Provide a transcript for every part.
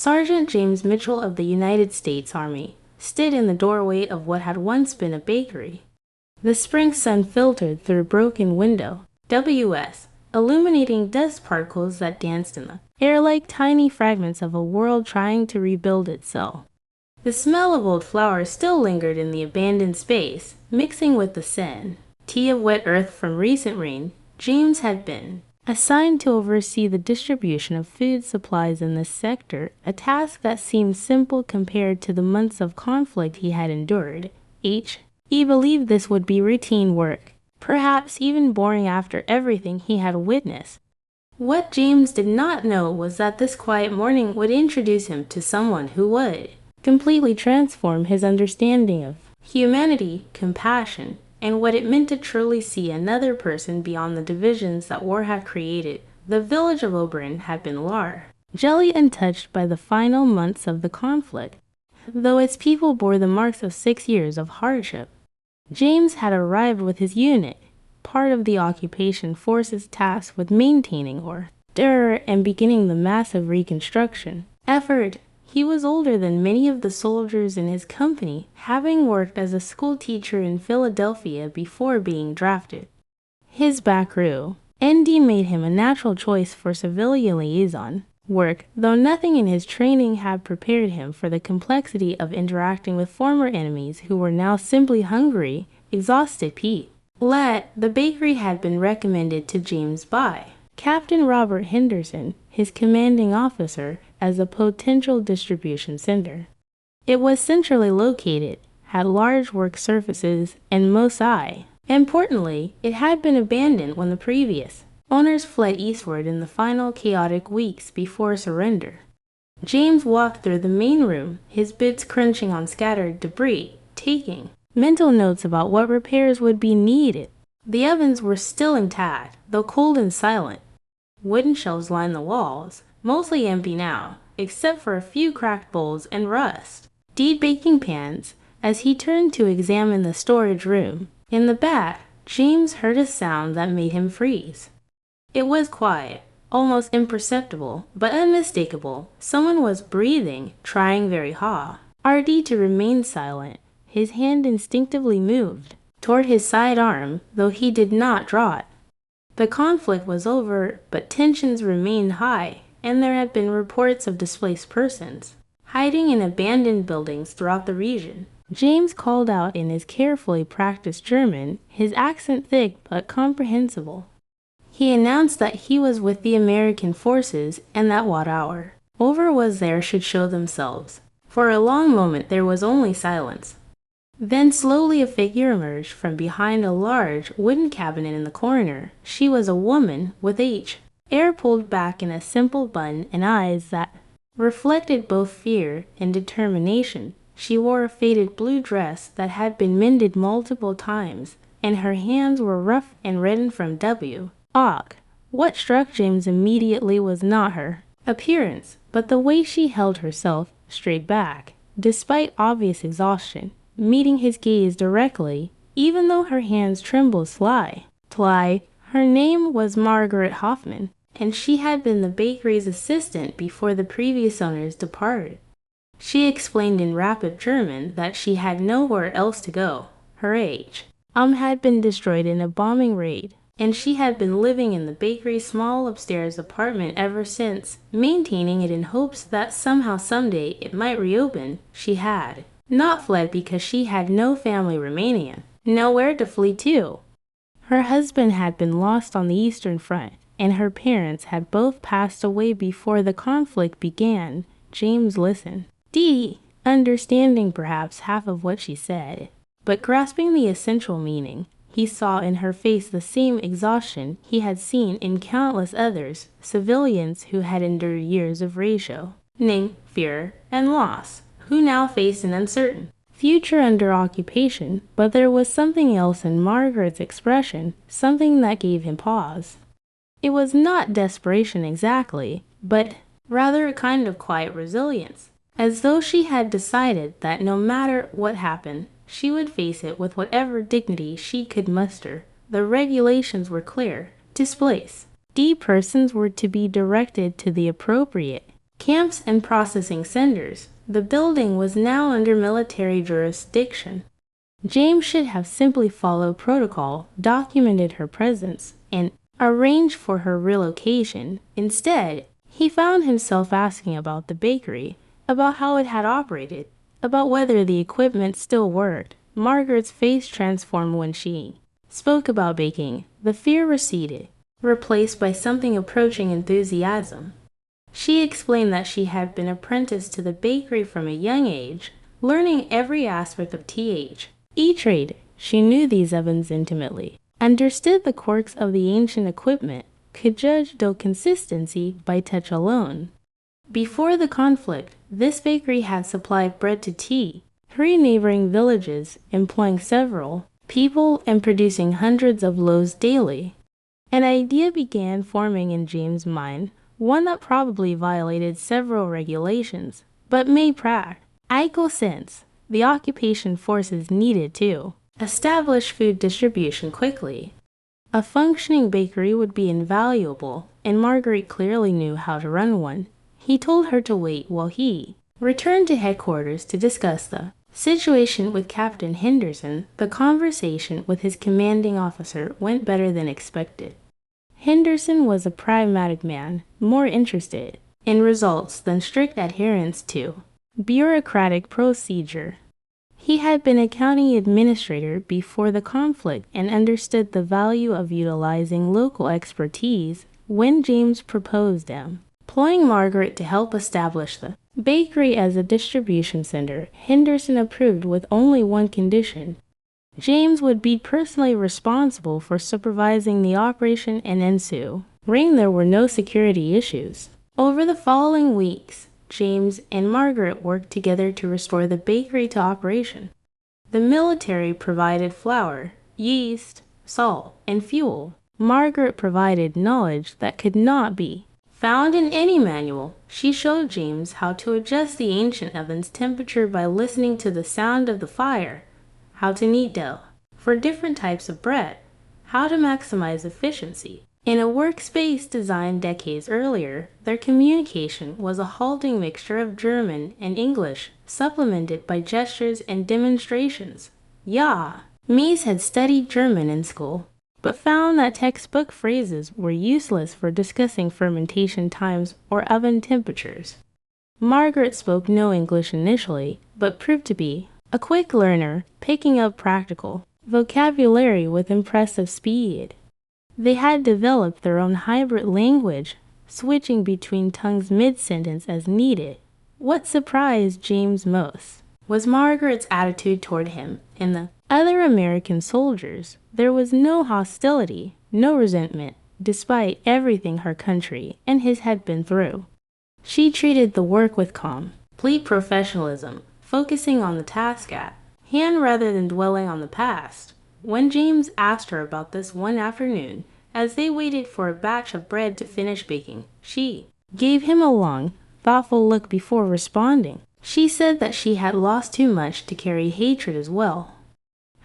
Sergeant James Mitchell of the United States Army stood in the doorway of what had once been a bakery. The spring sun filtered through a broken window, WS, illuminating dust particles that danced in the air like tiny fragments of a world trying to rebuild itself. The smell of old flowers still lingered in the abandoned space, mixing with the scent of wet earth from recent rain. James had been assigned to oversee the distribution of food supplies in this sector, a task that seemed simple compared to the months of conflict he had endured. He believed this would be routine work, perhaps even boring after everything he had witnessed. What James did not know was that this quiet morning would introduce him to someone who would completely transform his understanding of humanity, compassion, and what it meant to truly see another person beyond the divisions that war had created. The village of Oberon had been largely untouched by the final months of the conflict, though its people bore the marks of 6 years of hardship. James had arrived with his unit, part of the occupation forces tasked with maintaining order and beginning the massive reconstruction effort. He was older than many of the soldiers in his company, having worked as a school teacher in Philadelphia before being drafted. His background made him a natural choice for civilian liaison work, though nothing in his training had prepared him for the complexity of interacting with former enemies who were now simply hungry, exhausted people. The bakery had been recommended to James by Captain Robert Henderson, his commanding officer, as a potential distribution center. It was centrally located, had large work surfaces, and importantly, it had been abandoned when the previous owners fled eastward in the final chaotic weeks before surrender. James walked through the main room, his boots crunching on scattered debris, taking mental notes about what repairs would be needed. The ovens were still intact, though cold and silent. Wooden shelves lined the walls, mostly empty now, except for a few cracked bowls and rust. Deep baking pans. As he turned to examine the storage room in the back, James heard a sound that made him freeze. It was quiet, almost imperceptible, but unmistakable. Someone was breathing, trying very hard to remain silent. His hand instinctively moved toward his sidearm, though he did not draw it. The conflict was over, but tensions remained high, and there had been reports of displaced persons hiding in abandoned buildings throughout the region. James called out in his carefully practiced German, his accent thick but comprehensible. He announced that he was with the American forces and that whatever was there should show themselves. For a long moment there was only silence. Then slowly a figure emerged from behind a large wooden cabinet in the corner. She was a woman with hair pulled back in a simple bun and eyes that reflected both fear and determination. She wore a faded blue dress that had been mended multiple times, and her hands were rough and reddened from What struck James immediately was not her appearance, but the way she held herself straight back, despite obvious exhaustion, meeting his gaze directly, even though her hands trembled slightly. Her name was Margarete Hoffman, and she had been the bakery's assistant before the previous owners departed. She explained in rapid German that she had nowhere else to go. Her had been destroyed in a bombing raid, and she had been living in the bakery's small upstairs apartment ever since, maintaining it in hopes that somehow someday it might reopen. She had not fled because she had no family remaining, nowhere to flee to. Her husband had been lost on the Eastern Front, and her parents had both passed away before the conflict began. James listened, understanding perhaps half of what she said, but grasping the essential meaning. He saw in her face the same exhaustion he had seen in countless others, civilians who had endured years of rationing, fear, and loss, who now faced an uncertain future under occupation. But there was something else in Margaret's expression, something that gave him pause. It was not desperation exactly, but rather a kind of quiet resilience, as though she had decided that no matter what happened, she would face it with whatever dignity she could muster. The regulations were clear. Displaced persons were to be directed to the appropriate camps and processing centers. The building was now under military jurisdiction. James should have simply followed protocol, documented her presence, and arranged for her relocation. Instead, he found himself asking about the bakery, about how it had operated, about whether the equipment still worked. Margaret's face transformed when she spoke about baking. The fear receded, replaced by something approaching enthusiasm. She explained that she had been apprenticed to the bakery from a young age, learning every aspect of trade. She knew these ovens intimately, understood the quirks of the ancient equipment, could judge dough consistency by touch alone. Before the conflict, this bakery had supplied bread to 3 neighboring villages, employing several people and producing hundreds of loaves daily. An idea began forming in James' mind, one that probably violated several regulations, but made practical sense. The occupation forces needed to establish food distribution quickly. A functioning bakery would be invaluable, and Margaret clearly knew how to run one. He told her to wait while he returned to headquarters to discuss the situation with Captain Henderson. The conversation with his commanding officer went better than expected. Henderson was a pragmatic man, more interested in results than strict adherence to bureaucratic procedure. He had been a county administrator before the conflict and understood the value of utilizing local expertise. When James proposed employing Margaret to help establish the bakery as a distribution center, Henderson approved with only one condition. James would be personally responsible for supervising the operation and ensuing there were no security issues. Over the following weeks, James and Margaret worked together to restore the bakery to operation. The military provided flour, yeast, salt, and fuel. Margaret provided knowledge that could not be found in any manual. She showed James how to adjust the ancient oven's temperature by listening to the sound of the fire, how to knead dough for different types of bread, how to maximize efficiency. In a workspace designed decades earlier, their communication was a halting mixture of German and English, supplemented by gestures and demonstrations. Mies had studied German in school, but found that textbook phrases were useless for discussing fermentation times or oven temperatures. Margaret spoke no English initially, but proved to be a quick learner, picking up practical vocabulary with impressive speed. They had developed their own hybrid language, switching between tongues mid-sentence as needed. What surprised James most was Margaret's attitude toward him and the other American soldiers. There was no hostility, no resentment, despite everything her country and his had been through. She treated the work with complete professionalism, focusing on the task at hand rather than dwelling on the past. When James asked her about this one afternoon, as they waited for a batch of bread to finish baking, she gave him a long, thoughtful look before responding. She said that she had lost too much to carry hatred as well.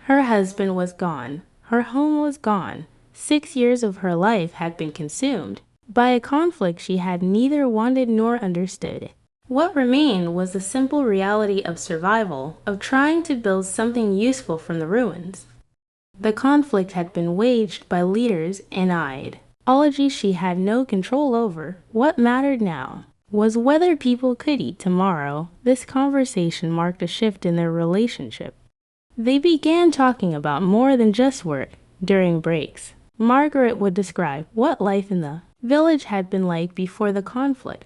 Her husband was gone. Her home was gone. 6 years of her life had been consumed by a conflict she had neither wanted nor understood. What remained was the simple reality of survival, of trying to build something useful from the ruins. The conflict had been waged by leaders and ideologies she had no control over. What mattered now was whether people could eat tomorrow. This conversation marked a shift in their relationship. They began talking about more than just work. During breaks, Margaret would describe what life in the village had been like before the conflict.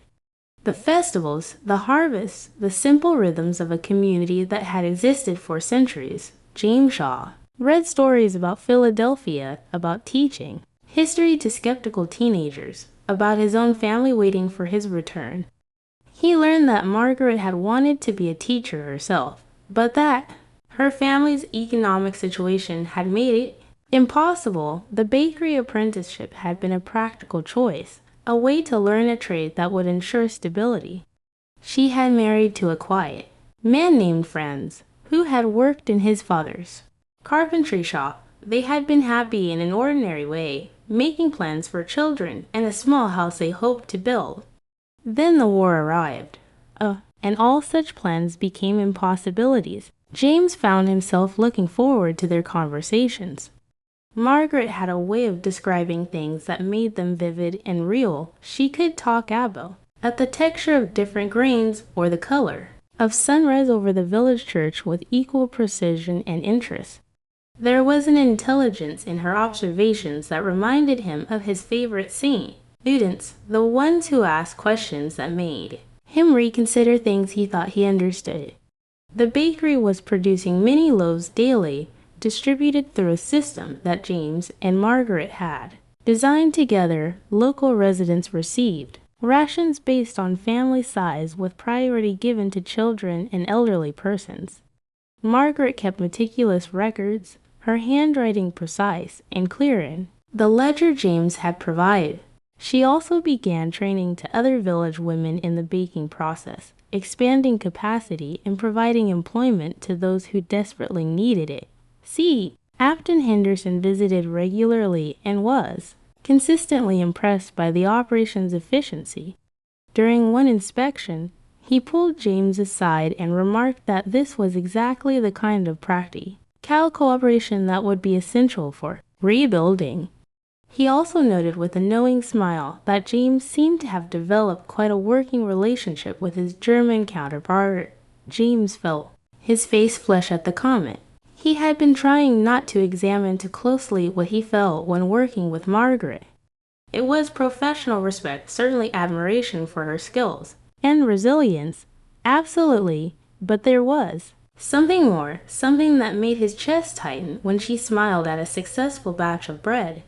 The festivals, the harvests, the simple rhythms of a community that had existed for centuries. James Shaw read stories about Philadelphia, about teaching history to skeptical teenagers, about his own family waiting for his return. He learned that Margaret had wanted to be a teacher herself, but that her family's economic situation had made it impossible. The bakery apprenticeship had been a practical choice, a way to learn a trade that would ensure stability. She had married to a quiet man named Franz, who had worked in his father's carpentry shop. They had been happy in an ordinary way, making plans for children and a small house they hoped to build. Then the war arrived, and all such plans became impossibilities. James found himself looking forward to their conversations. Margaret had a way of describing things that made them vivid and real. She could talk about the texture of different grains or the color of sunrise over the village church with equal precision and interest. There was an intelligence in her observations that reminded him of his favorite scene. Students, the ones who asked questions that made him reconsider things he thought he understood. The bakery was producing many loaves daily, distributed through a system that James and Margaret had designed together. Local residents received rations based on family size with priority given to children and elderly persons. Margaret kept meticulous records, her handwriting precise and clear in the ledger James had provided. She also began training to other village women in the baking process, expanding capacity and providing employment to those who desperately needed it. See, Captain Henderson visited regularly and was consistently impressed by the operation's efficiency. During one inspection, he pulled James aside and remarked that this was exactly the kind of practical cooperation that would be essential for rebuilding. He also noted with a knowing smile that James seemed to have developed quite a working relationship with his German counterpart. James felt his face flush at the comment. He had been trying not to examine too closely what he felt when working with Margaret. It was professional respect, certainly admiration for her skills, and resilience, absolutely, but there was something more, something that made his chest tighten when she smiled at a successful batch of bread.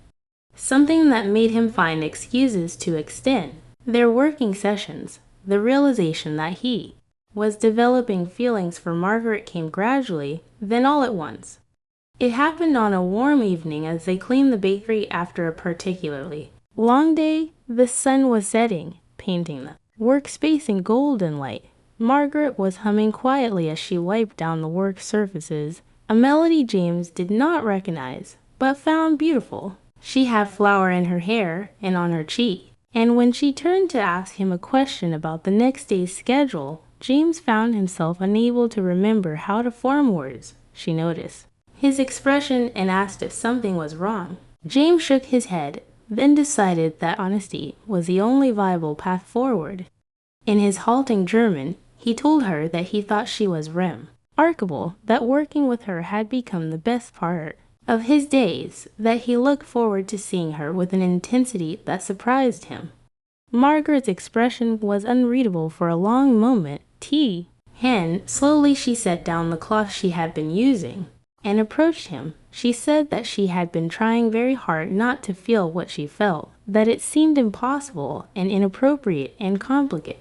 Something that made him find excuses to extend their working sessions. The realization that he was developing feelings for Margaret came gradually, then all at once. It happened on a warm evening as they cleaned the bakery after a particularly long day. The sun was setting, painting the workspace in golden light. Margaret was humming quietly as she wiped down the work surfaces, a melody James did not recognize, but found beautiful. She had flour in her hair and on her cheek, and when she turned to ask him a question about the next day's schedule, James found himself unable to remember how to form words. She noticed his expression and asked if something was wrong. James shook his head, then decided that honesty was the only viable path forward. In his halting German, he told her that he thought she was remarkable, that working with her had become the best part of his days, that he looked forward to seeing her with an intensity that surprised him. Margaret's expression was unreadable for a long moment. Tea. Hen. Slowly she set down the cloth she had been using and approached him. She said that she had been trying very hard not to feel what she felt, that it seemed impossible and inappropriate and complicated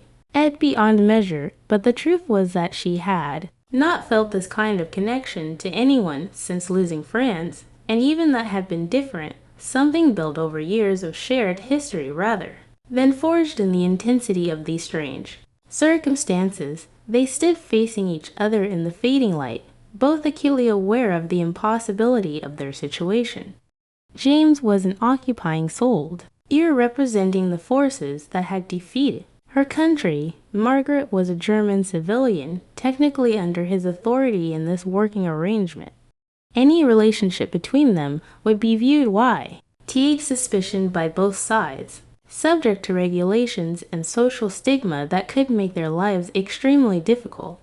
beyond measure, but the truth was that she had not felt this kind of connection to anyone since losing friends, and even that had been different, something built over years of shared history rather than forged in the intensity of these strange circumstances. They stood facing each other in the fading light, both acutely aware of the impossibility of their situation. James was an occupying soul, here representing the forces that had defeated her country. Margaret was a German civilian, technically under his authority in this working arrangement. Any relationship between them would be viewed with suspicion by both sides, subject to regulations and social stigma that could make their lives extremely difficult.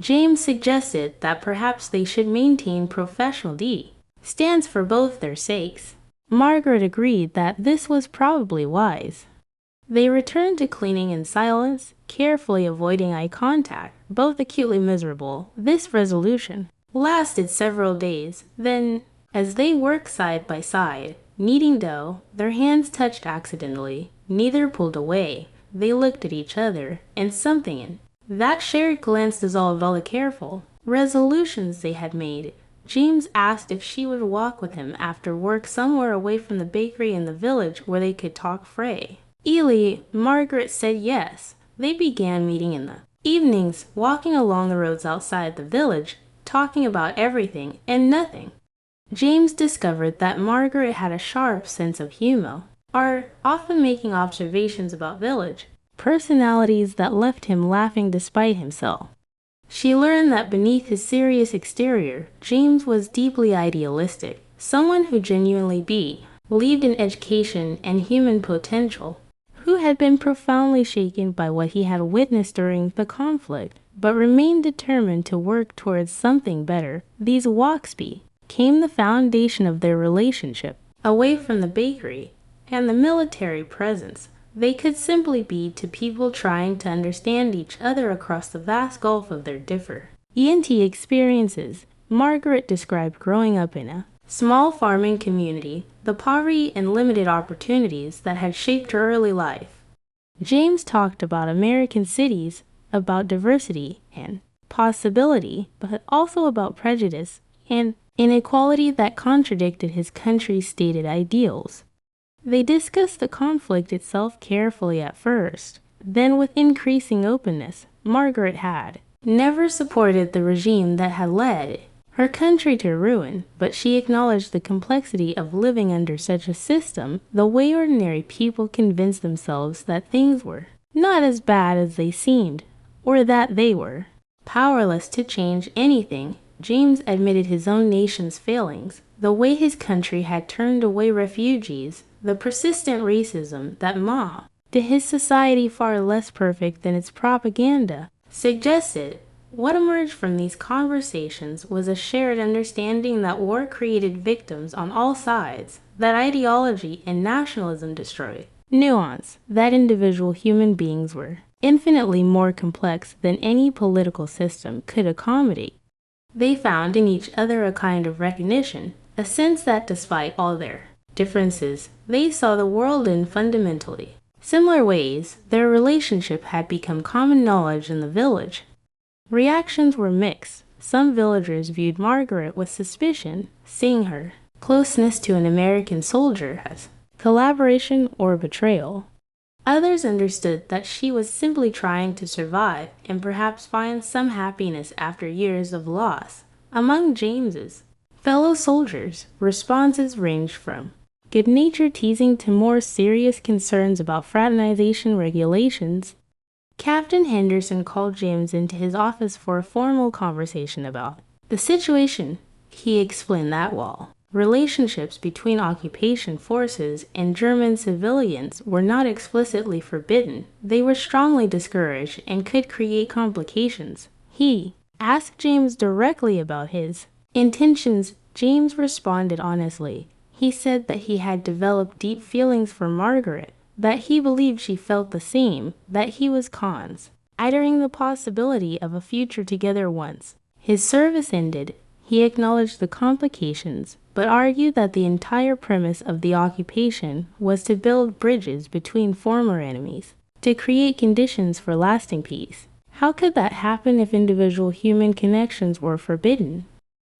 James suggested that perhaps they should maintain professional stands for both their sakes. Margaret agreed that this was probably wise. They returned to cleaning in silence, carefully avoiding eye contact, both acutely miserable. This resolution lasted several days. Then, as they worked side by side, kneading dough, their hands touched accidentally. Neither pulled away. They looked at each other, and something in that shared glance dissolved all the careful resolutions they had made. James asked if she would walk with him after work somewhere away from the bakery in the village where they could talk freely. Margaret said yes. They began meeting in the evenings, walking along the roads outside the village, talking about everything and nothing. James discovered that Margaret had a sharp sense of humor, often making observations about village personalities that left him laughing despite himself. She learned that beneath his serious exterior, James was deeply idealistic, someone who genuinely believed in education and human potential, who had been profoundly shaken by what he had witnessed during the conflict, but remained determined to work towards something better. These walks became the foundation of their relationship. Away from the bakery and the military presence, they could simply be two people trying to understand each other across the vast gulf of their different experiences. Margaret described growing up in a small farming community, the poverty and limited opportunities that had shaped her early life. James talked about American cities, about diversity and possibility, but also about prejudice and inequality that contradicted his country's stated ideals. They discussed the conflict itself carefully at first. Then, with increasing openness, Margaret had never supported the regime that had led her country to ruin, but she acknowledged the complexity of living under such a system, the way ordinary people convinced themselves that things were not as bad as they seemed, or that they were powerless to change anything. James admitted his own nation's failings, the way his country had turned away refugees, the persistent racism that mocked his society far less perfect than its propaganda suggested. What emerged from these conversations was a shared understanding that war created victims on all sides, that ideology and nationalism destroyed nuance, that individual human beings were infinitely more complex than any political system could accommodate. They found in each other a kind of recognition, a sense that despite all their differences, they saw the world in fundamentally similar ways. Their relationship had become common knowledge in the village. Reactions were mixed. Some villagers viewed Margaret with suspicion, seeing her closeness to an American soldier as collaboration or betrayal. Others understood that she was simply trying to survive and perhaps find some happiness after years of loss. Among James's fellow soldiers, responses ranged from good-natured teasing to more serious concerns about fraternization regulations. Captain Henderson called James into his office for a formal conversation about the situation. He explained that while relationships between occupation forces and German civilians were not explicitly forbidden, they were strongly discouraged and could create complications. He asked James directly about his intentions. James responded honestly. He said that he had developed deep feelings for Margaret, that he believed she felt the same, that he was considering the possibility of a future together once his service ended. He acknowledged the complications, but argued that the entire premise of the occupation was to build bridges between former enemies, to create conditions for lasting peace. How could that happen if individual human connections were forbidden?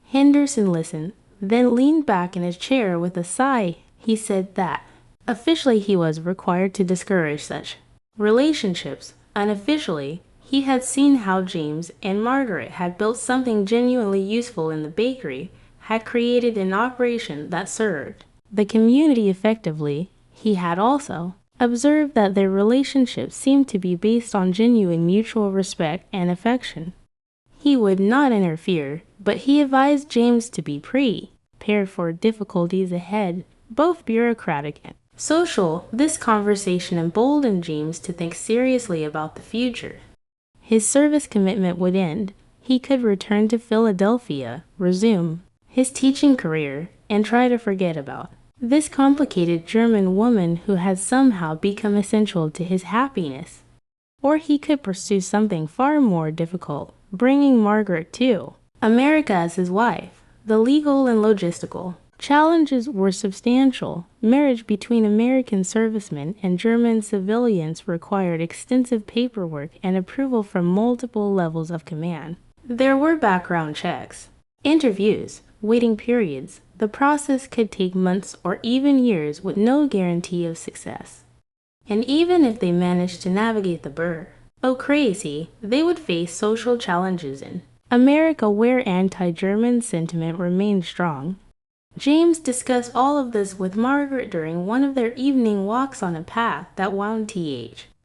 Henderson listened, then leaned back in his chair with a sigh. He said that officially he was required to discourage such relationships. Unofficially, he had seen how James and Margaret had built something genuinely useful in the bakery, had created an operation that served the community effectively. He had also observed that their relationship seemed to be based on genuine mutual respect and affection. He would not interfere, but he advised James to be prepared for difficulties ahead, both bureaucratic and social. This conversation emboldened James to think seriously about the future. His service commitment would end. He could return to Philadelphia, resume his teaching career, and try to forget about this complicated German woman who had somehow become essential to his happiness. Or he could pursue something far more difficult, bringing Margaret to America as his wife. The legal and logistical challenges were substantial. Marriage between American servicemen and German civilians required extensive paperwork and approval from multiple levels of command. There were background checks, interviews, waiting periods. The process could take months or even years with no guarantee of success. And even if they managed to navigate the bureaucracy, they would face social challenges in America where anti-German sentiment remained strong. James discussed all of this with Margaret during one of their evening walks on a path that wound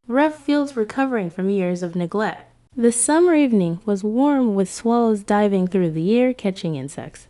rough fields recovering from years of neglect. The summer evening was warm with swallows diving through the air catching insects.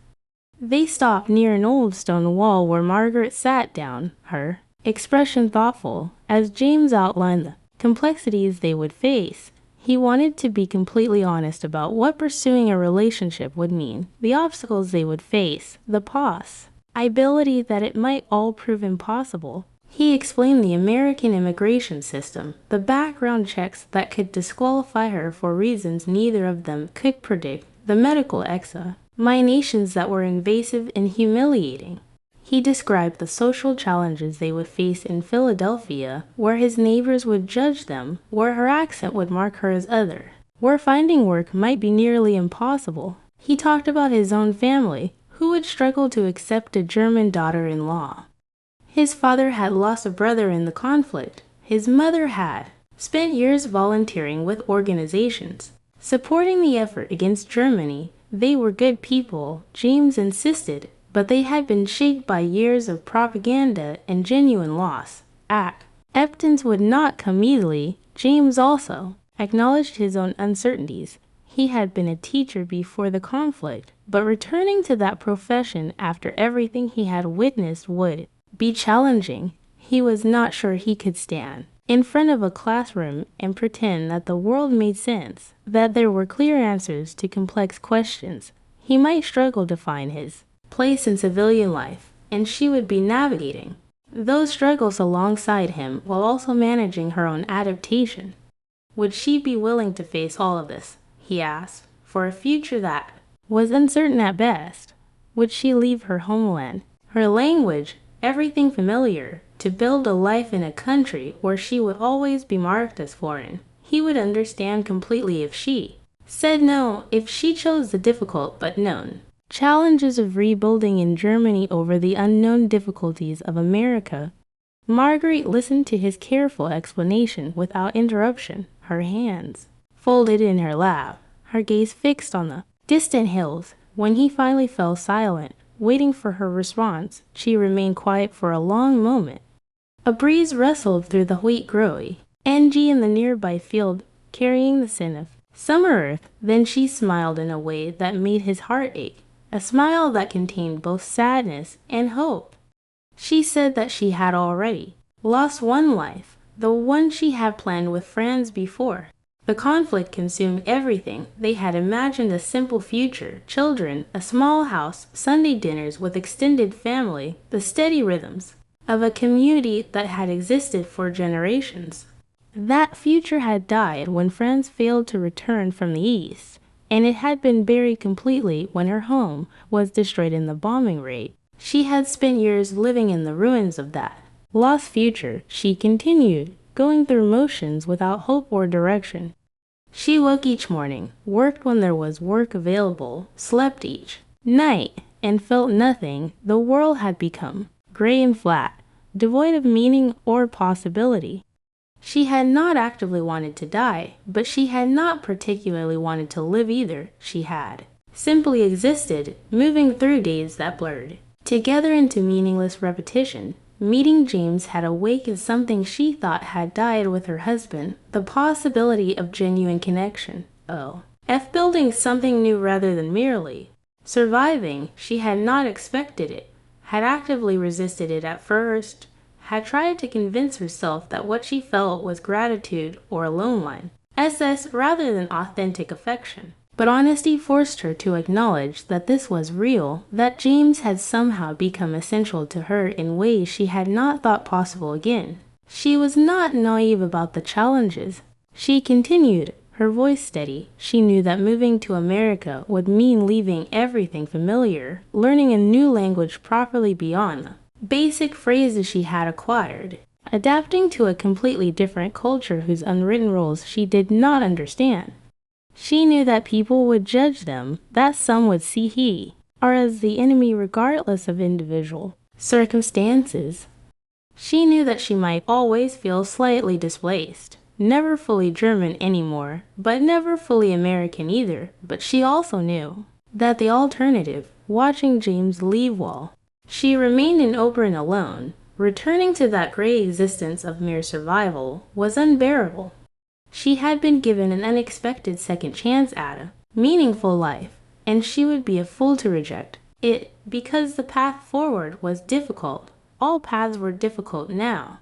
They stopped near an old stone wall where Margaret sat down, her expression thoughtful, as James outlined the complexities they would face. He wanted to be completely honest about what pursuing a relationship would mean, the obstacles they would face, the possibility that it might all prove impossible. He explained the American immigration system, the background checks that could disqualify her for reasons neither of them could predict, the medical examinations that were invasive and humiliating. He described the social challenges they would face in Philadelphia, where his neighbors would judge them, where her accent would mark her as other, where finding work might be nearly impossible. He talked about his own family, who would struggle to accept a German daughter-in-law. His father had lost a brother in the conflict. His mother had spent years volunteering with organizations, supporting the effort against Germany. They were good people, James insisted, but they had been shaped by years of propaganda and genuine loss. Acceptance would not come easily. James also acknowledged his own uncertainties. He had been a teacher before the conflict, but returning to that profession after everything he had witnessed would be challenging. He was not sure he could stand in front of a classroom and pretend that the world made sense, that there were clear answers to complex questions. He might struggle to find his place in civilian life, and she would be navigating those struggles alongside him while also managing her own adaptation. Would she be willing to face all of this, he asked, for a future that was uncertain at best? Would she leave her homeland, her language, everything familiar, to build a life in a country where she would always be marked as foreign? He would understand completely if she said no, if she chose the difficult but known challenges of rebuilding in Germany over the unknown difficulties of America. Marguerite listened to his careful explanation without interruption, her hands folded in her lap, her gaze fixed on the distant hills. When he finally fell silent, waiting for her response, she remained quiet for a long moment. A breeze rustled through the wheat growing, Angie in the nearby field carrying the scent of summer earth. Then she smiled in a way that made his heart ache. A smile that contained both sadness and hope. She said that she had already lost one life, the one she had planned with friends before. The conflict consumed everything. They had imagined a simple future, children, a small house, Sunday dinners with extended family, the steady rhythms of a community that had existed for generations. That future had died when friends failed to return from the East, and it had been buried completely when her home was destroyed in the bombing raid. She had spent years living in the ruins of that lost future. She continued, going through motions without hope or direction. She woke each morning, worked when there was work available, slept each night, and felt nothing. The world had become gray and flat, devoid of meaning or possibility. She had not actively wanted to die, but she had not particularly wanted to live either. She had simply existed, moving through days that blurred together into meaningless repetition. Meeting James had awakened something she thought had died with her husband, the possibility of genuine connection. Building something new rather than merely surviving. She had not expected it, had actively resisted it at first, had tried to convince herself that what she felt was gratitude or a lone line, rather than authentic affection. But honesty forced her to acknowledge that this was real, that James had somehow become essential to her in ways she had not thought possible again. She was not naive about the challenges. She continued, her voice steady. She knew that moving to America would mean leaving everything familiar, learning a new language properly beyond the basic phrases she had acquired, adapting to a completely different culture whose unwritten rules she did not understand. She knew that people would judge them, that some would see he or as the enemy regardless of individual circumstances. She knew that she might always feel slightly displaced, never fully German anymore, but never fully American either. But she also knew that the alternative, watching James leave while she remained in Oberlin alone, Returning to that gray existence of mere survival was unbearable. She had been given an unexpected second chance at a meaningful life, and she would be a fool to reject it because the path forward was difficult. All paths were difficult now.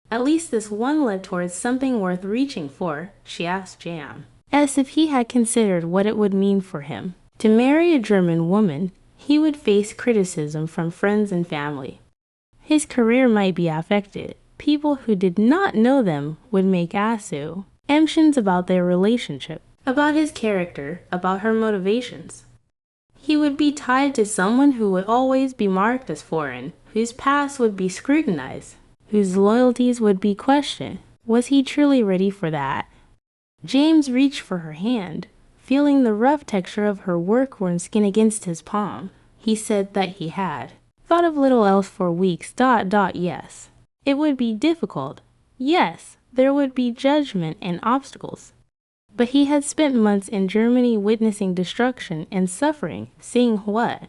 At least this one led towards something worth reaching for, she asked Jam. As if he had considered what it would mean for him. To marry a German woman, he would face criticism from friends and family. His career might be affected. People who did not know them would make assumptions about their relationship, about his character, about her motivations. He would be tied to someone who would always be marked as foreign, whose past would be scrutinized, whose loyalties would be questioned. Was he truly ready for that? James reached for her hand, feeling the rough texture of her work-worn skin against his palm. He said that he had thought of little else for weeks. Yes, it would be difficult. Yes, there would be judgment and obstacles. But he had spent months in Germany witnessing destruction and suffering, seeing what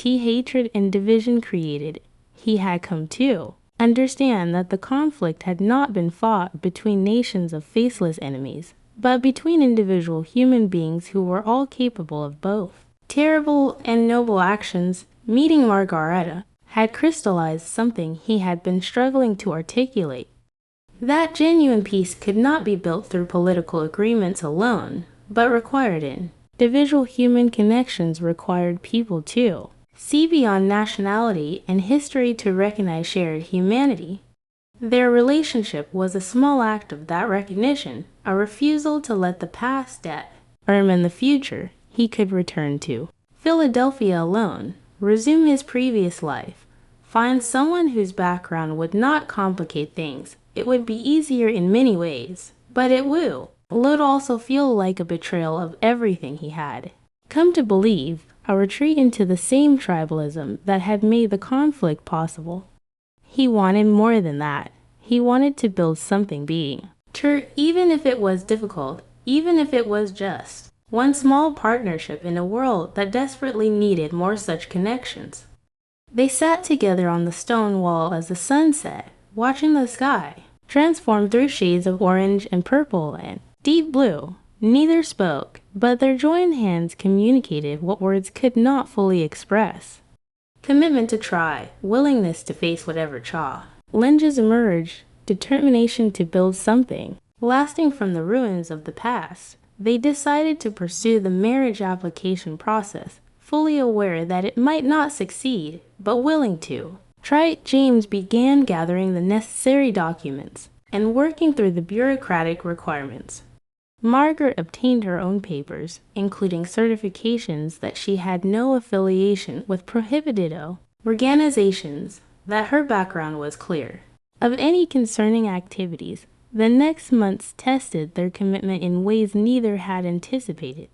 hatred and division created. He had come to understand that the conflict had not been fought between nations of faceless enemies, but between individual human beings who were all capable of both terrible and noble actions. Meeting Margarete had crystallized something he had been struggling to articulate. That genuine peace could not be built through political agreements alone, but required individual human connections, required people to see beyond nationality and history to recognize shared humanity. Their relationship was a small act of that recognition, a refusal to let the past determine the future he could return to Philadelphia alone, resume his previous life, find someone whose background would not complicate things. It would be easier in many ways, but it would also feel like a betrayal of everything he had come to believe, a retreat into the same tribalism that had made the conflict possible. He wanted more than that. He wanted to build something even if it was difficult, even if it was just one small partnership in a world that desperately needed more such connections. They sat together on the stone wall as the sun set, watching the sky transform through shades of orange and purple and deep blue. Neither spoke, but their joined hands communicated what words could not fully express. Commitment to try, willingness to face whatever challenges emerge, determination to build something lasting from the ruins of the past. They decided to pursue the marriage application process, fully aware that it might not succeed, but willing to try. James began gathering the necessary documents and working through the bureaucratic requirements. Margaret obtained her own papers, including certifications that she had no affiliation with prohibited organizations, that her background was clear of any concerning activities. The next months tested their commitment in ways neither had anticipated.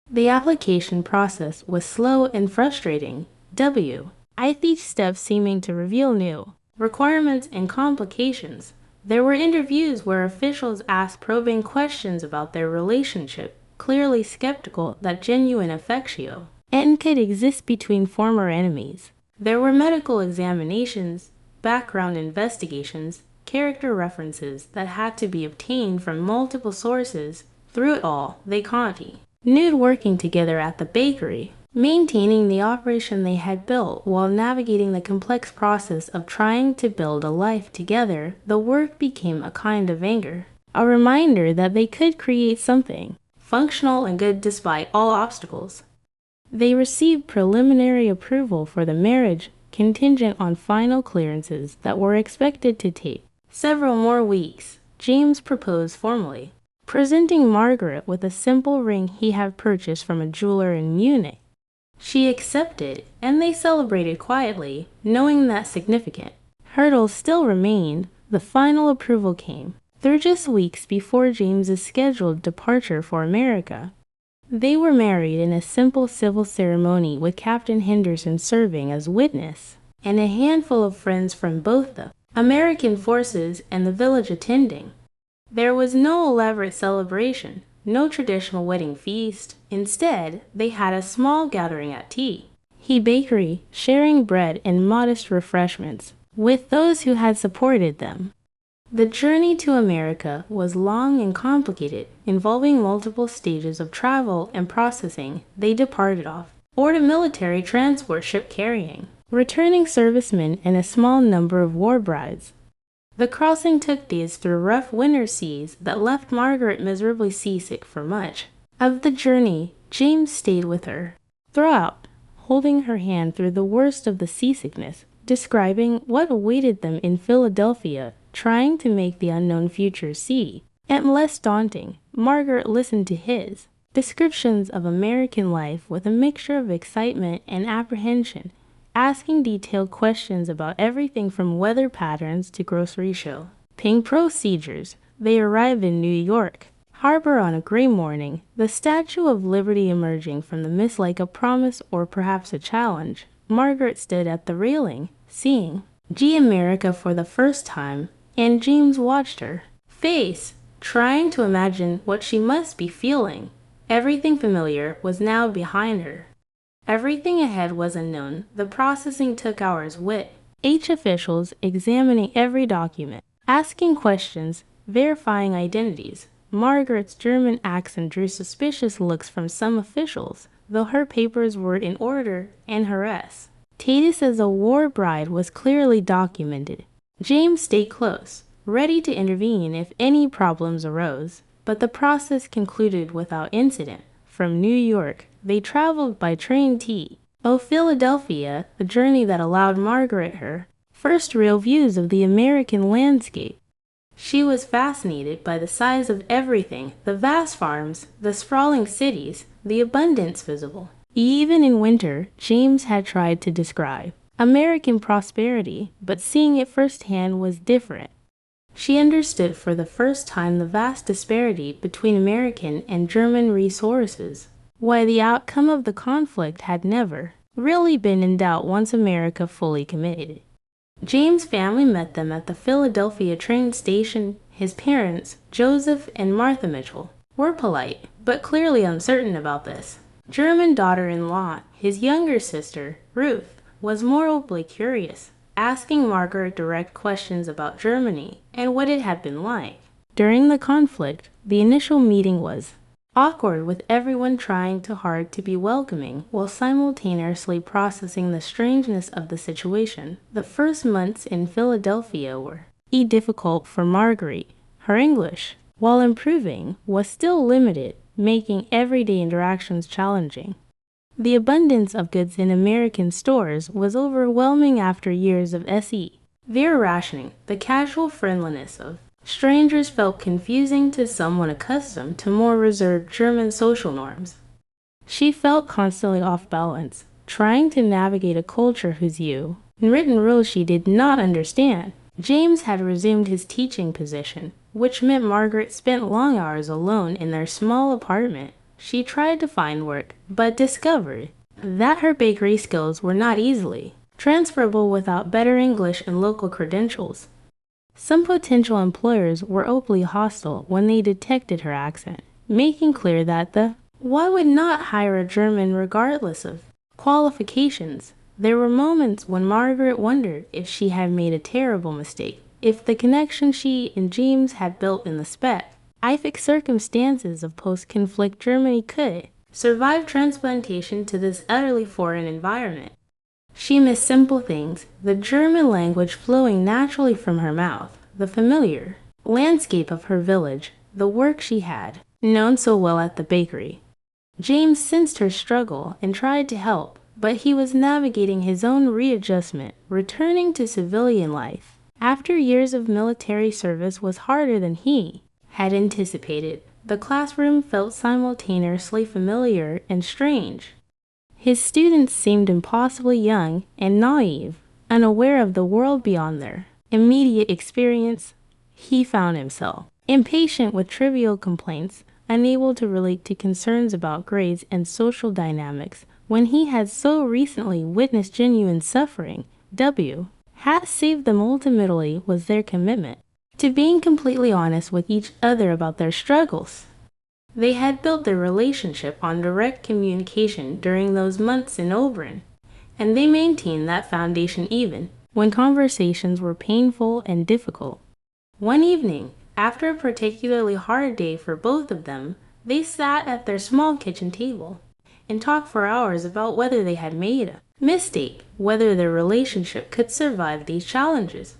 The application process was slow and frustrating, with each step seeming to reveal new requirements and complications. There were interviews where officials asked probing questions about their relationship, clearly skeptical that genuine affection could exist between former enemies. There were medical examinations, background investigations, character references that had to be obtained from multiple sources. Through it all, they continued working together at the bakery, maintaining the operation they had built while navigating the complex process of trying to build a life together. The work became a kind of anchor, a reminder that they could create something functional and good despite all obstacles. They received preliminary approval for the marriage, contingent on final clearances that were expected to take several more weeks. James proposed formally, presenting Margaret with a simple ring he had purchased from a jeweler in Munich. She accepted, and they celebrated quietly, knowing that significant hurdles still remained. The final approval came through just weeks before James's scheduled departure for America. They were married in a simple civil ceremony with Captain Henderson serving as witness, and a handful of friends from both the American forces and the village attending. There was no elaborate celebration, no traditional wedding feast. Instead, they had a small gathering at Tea Bakery, sharing bread and modest refreshments. with those who had supported them. The journey to America was long and complicated, involving multiple stages of travel and processing. They departed off, board a military transport ship carrying returning servicemen and a small number of war brides. The crossing took days through rough winter seas that left Margaret miserably seasick for much of the journey. James stayed with her throughout, holding her hand through the worst of the seasickness, describing what awaited them in Philadelphia, trying to make the unknown future seem less daunting. Margaret listened to his descriptions of American life with a mixture of excitement and apprehension, asking detailed questions about everything from weather patterns to grocery shopping procedures. They arrived in New York Harbor on a gray morning, the Statue of Liberty emerging from the mist like a promise or perhaps a challenge. Margaret stood at the railing, seeing America for the first time, and James watched her face, trying to imagine what she must be feeling. Everything familiar was now behind her. Everything ahead was unknown. The processing took hours with officials examining every document, asking questions, verifying identities. Margaret's German accent drew suspicious looks from some officials, though her papers were in order and her status as a war bride was clearly documented. James stayed close, ready to intervene if any problems arose, but the process concluded without incident. From New York, they traveled by train to Philadelphia, the journey that allowed Margaret her first real views of the American landscape. She was fascinated by the size of everything, the vast farms, the sprawling cities, the abundance visible. Even in winter, James had tried to describe American prosperity, but seeing it firsthand was different. She understood for the first time the vast disparity between American and German resources, why the outcome of the conflict had never really been in doubt once America fully committed. James' family met them at the Philadelphia train station. His parents, Joseph and Martha Mitchell, were polite, but clearly uncertain about this. German daughter-in-law, his younger sister, Ruth, was morally curious, asking Margaret direct questions about Germany and what it had been like. During the conflict, the initial meeting was awkward, with everyone trying too hard to be welcoming while simultaneously processing the strangeness of the situation. The first months in Philadelphia were difficult for Margaret. Her English, while improving, was still limited, making everyday interactions challenging. The abundance of goods in American stores was overwhelming after years of severe rationing. The casual friendliness of strangers felt confusing to someone accustomed to more reserved German social norms. She felt constantly off balance, trying to navigate a culture whose written rules she did not understand. James had resumed his teaching position, which meant Margaret spent long hours alone in their small apartment. She tried to find work, but discovered that her bakery skills were not easily transferable without better English and local credentials. Some potential employers were openly hostile when they detected her accent, making clear that why would not hire a German regardless of qualifications. There were moments when Margaret wondered if she had made a terrible mistake, if the connection she and James had built in the specific circumstances of post-conflict Germany could survive transplantation to this utterly foreign environment. She missed simple things, the German language flowing naturally from her mouth, the familiar landscape of her village, the work she had known so well at the bakery. James sensed her struggle and tried to help, but he was navigating his own readjustment. Returning to civilian life after years of military service was harder than he had anticipated. The classroom felt simultaneously familiar and strange. His students seemed impossibly young and naive, unaware of the world beyond their immediate experience. He found himself impatient with trivial complaints, unable to relate to concerns about grades and social dynamics when he had so recently witnessed genuine suffering. Had saved them ultimately was their commitment to being completely honest with each other about their struggles. They had built their relationship on direct communication during those months in Oberlin, and they maintained that foundation even when conversations were painful and difficult. One evening, after a particularly hard day for both of them, they sat at their small kitchen table and talked for hours about whether they had made a mistake, whether their relationship could survive these challenges.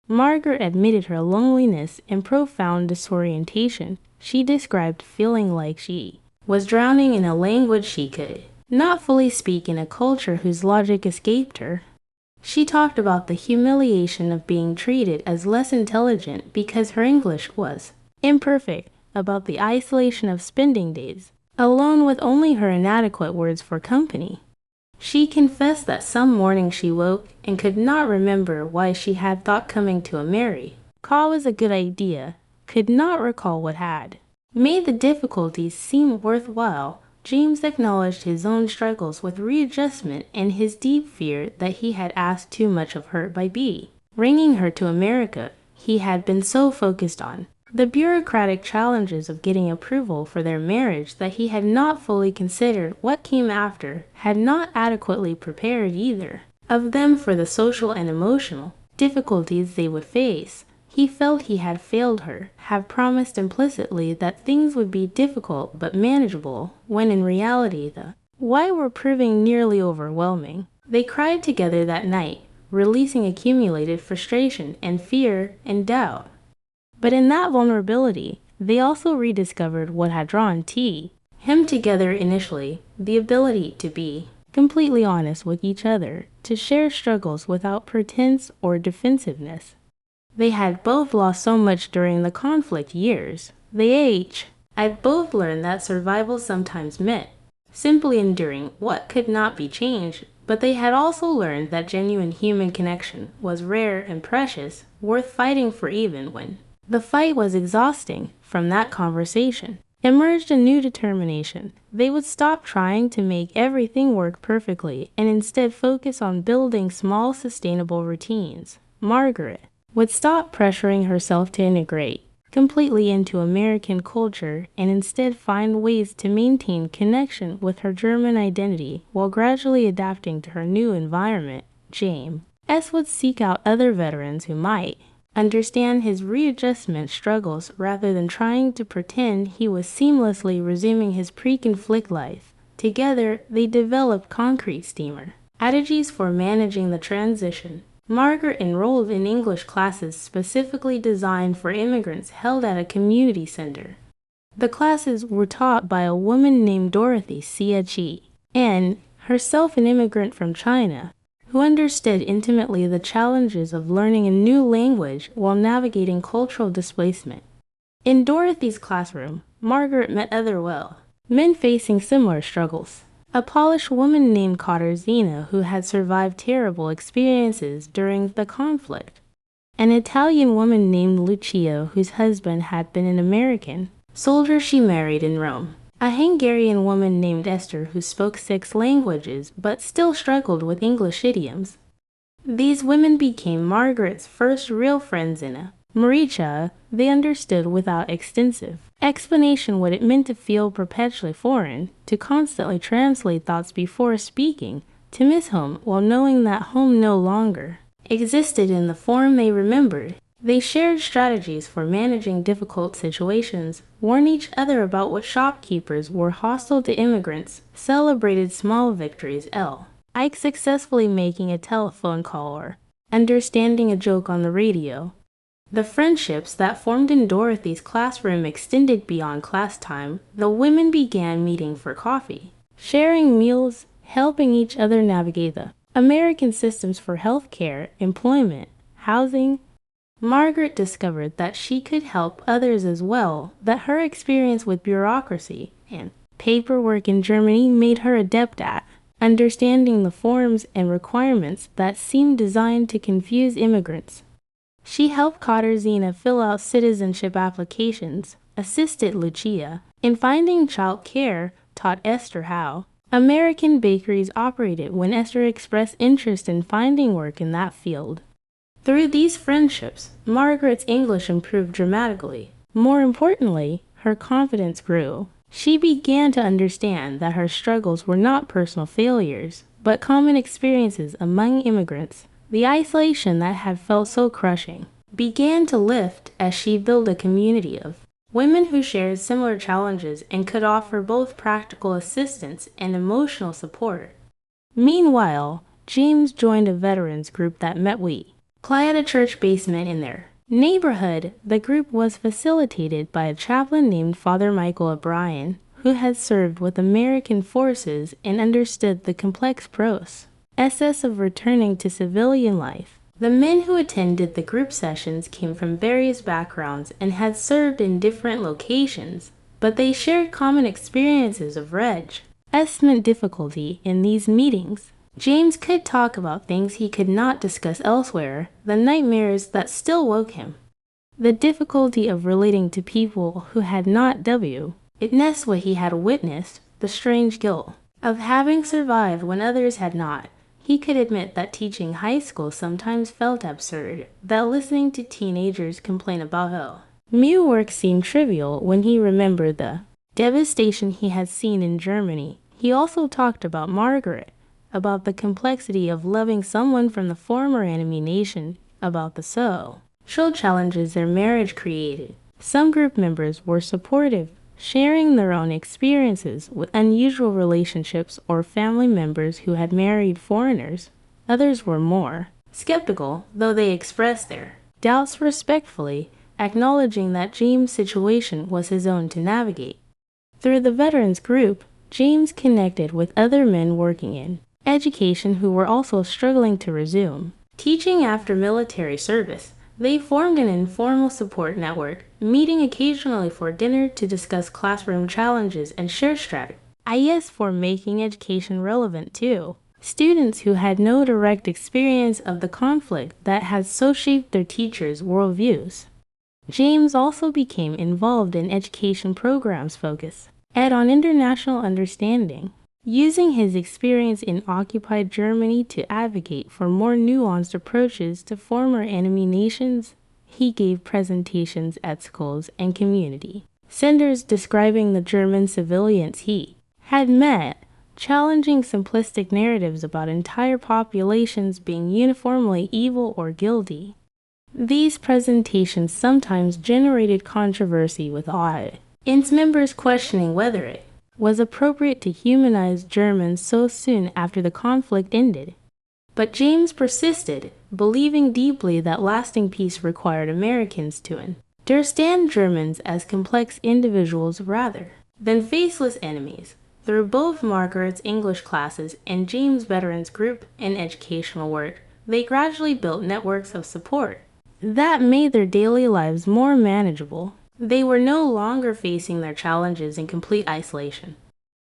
Margaret admitted her loneliness and profound disorientation. She described feeling like she was drowning in a language she could not fully speak in a culture whose logic escaped her. She talked about the humiliation of being treated as less intelligent because her English was imperfect, about the isolation of spending days alone with only her inadequate words for company. She confessed that some morning she woke and could not remember why she had thought coming to America was a good idea, could not recall what had made the difficulties seem worthwhile. James acknowledged his own struggles with readjustment and his deep fear that he had asked too much of her by bringing her to America. He had been so focused on the bureaucratic challenges of getting approval for their marriage that he had not fully considered what came after, had not adequately prepared either of them for the social and emotional difficulties they would face. He felt he had failed her, have promised implicitly that things would be difficult but manageable, when in reality the why were proving nearly overwhelming. They cried together that night, releasing accumulated frustration and fear and doubt. But in that vulnerability, they also rediscovered what had drawn him together initially, the ability to be completely honest with each other, to share struggles without pretense or defensiveness. They had both lost so much during the conflict years. They had both learned that survival sometimes meant simply enduring what could not be changed, but they had also learned that genuine human connection was rare and precious, worth fighting for even when the fight was exhausting. From that conversation emerged a new determination. They would stop trying to make everything work perfectly and instead focus on building small, sustainable routines. Margaret would stop pressuring herself to integrate completely into American culture and instead find ways to maintain connection with her German identity while gradually adapting to her new environment. James would seek out other veterans who might understand his readjustment struggles rather than trying to pretend he was seamlessly resuming his pre-conflict life. Together, they developed concrete strategies for managing the transition. Margaret enrolled in English classes specifically designed for immigrants held at a community center. The classes were taught by a woman named Dorothy Chi, and herself an immigrant from China, who understood intimately the challenges of learning a new language while navigating cultural displacement. In Dorothy's classroom, Margaret met other men facing similar struggles. A Polish woman named Katarzyna, who had survived terrible experiences during the conflict. An Italian woman named Lucia, whose husband had been an American soldier she married in Rome. A Hungarian woman named Esther, who spoke 6 languages but still struggled with English idioms. These women became Margaret's first real friends. In Maricha, they understood without extensive explanation what it meant to feel perpetually foreign, to constantly translate thoughts before speaking, to miss home while knowing that home no longer existed in the form they remembered. They shared strategies for managing difficult situations, warned each other about what shopkeepers were hostile to immigrants, celebrated small victories, like successfully making a telephone call or understanding a joke on the radio. The friendships that formed in Dorothy's classroom extended beyond class time. The women began meeting for coffee, sharing meals, helping each other navigate the American systems for health care, employment, housing. Margaret discovered that she could help others as well, that her experience with bureaucracy and paperwork in Germany made her adept at understanding the forms and requirements that seemed designed to confuse immigrants. She helped Katarzyna fill out citizenship applications, assisted Lucia in finding child care, taught Esther how American bakeries operated when Esther expressed interest in finding work in that field. Through these friendships, Margaret's English improved dramatically. More importantly, her confidence grew. She began to understand that her struggles were not personal failures, but common experiences among immigrants. The isolation that had felt so crushing began to lift as she built a community of women who shared similar challenges and could offer both practical assistance and emotional support. Meanwhile, James joined a veterans group that met weekly at a church basement in their neighborhood. The group was facilitated by a chaplain named Father Michael O'Brien, who had served with American forces and understood the complex process of returning to civilian life. The men who attended the group sessions came from various backgrounds and had served in different locations, but they shared common experiences of readjustment difficulty in these meetings. James could talk about things he could not discuss elsewhere, the nightmares that still woke him, the difficulty of relating to people who had not witnessed what he had witnessed, the strange guilt of having survived when others had not. He could admit that teaching high school sometimes felt absurd, that listening to teenagers complain about how work seemed trivial when he remembered the devastation he had seen in Germany. He also talked about Margaret, about the complexity of loving someone from the former enemy nation, about the social challenges their marriage created. Some group members were supportive, sharing their own experiences with unusual relationships or family members who had married foreigners. Others were more skeptical, though they expressed their doubts respectfully, acknowledging that James' situation was his own to navigate. Through the veterans group, James connected with other men working in education who were also struggling to resume teaching after military service. They formed an informal support network, meeting occasionally for dinner to discuss classroom challenges and share strategies for making education relevant to students who had no direct experience of the conflict that had so shaped their teachers' worldviews. James also became involved in education programs focused on international understanding, using his experience in occupied Germany to advocate for more nuanced approaches to former enemy nations. He gave presentations at schools and community centers describing the German civilians he had met, challenging simplistic narratives about entire populations being uniformly evil or guilty. These presentations sometimes generated controversy, with audience members questioning whether it was appropriate to humanize Germans so soon after the conflict ended. But James persisted, believing deeply that lasting peace required Americans to understand Germans as complex individuals rather than faceless enemies. Through both Margaret's English classes and James' veterans group and educational work, they gradually built networks of support that made their daily lives more manageable. They were no longer facing their challenges in complete isolation.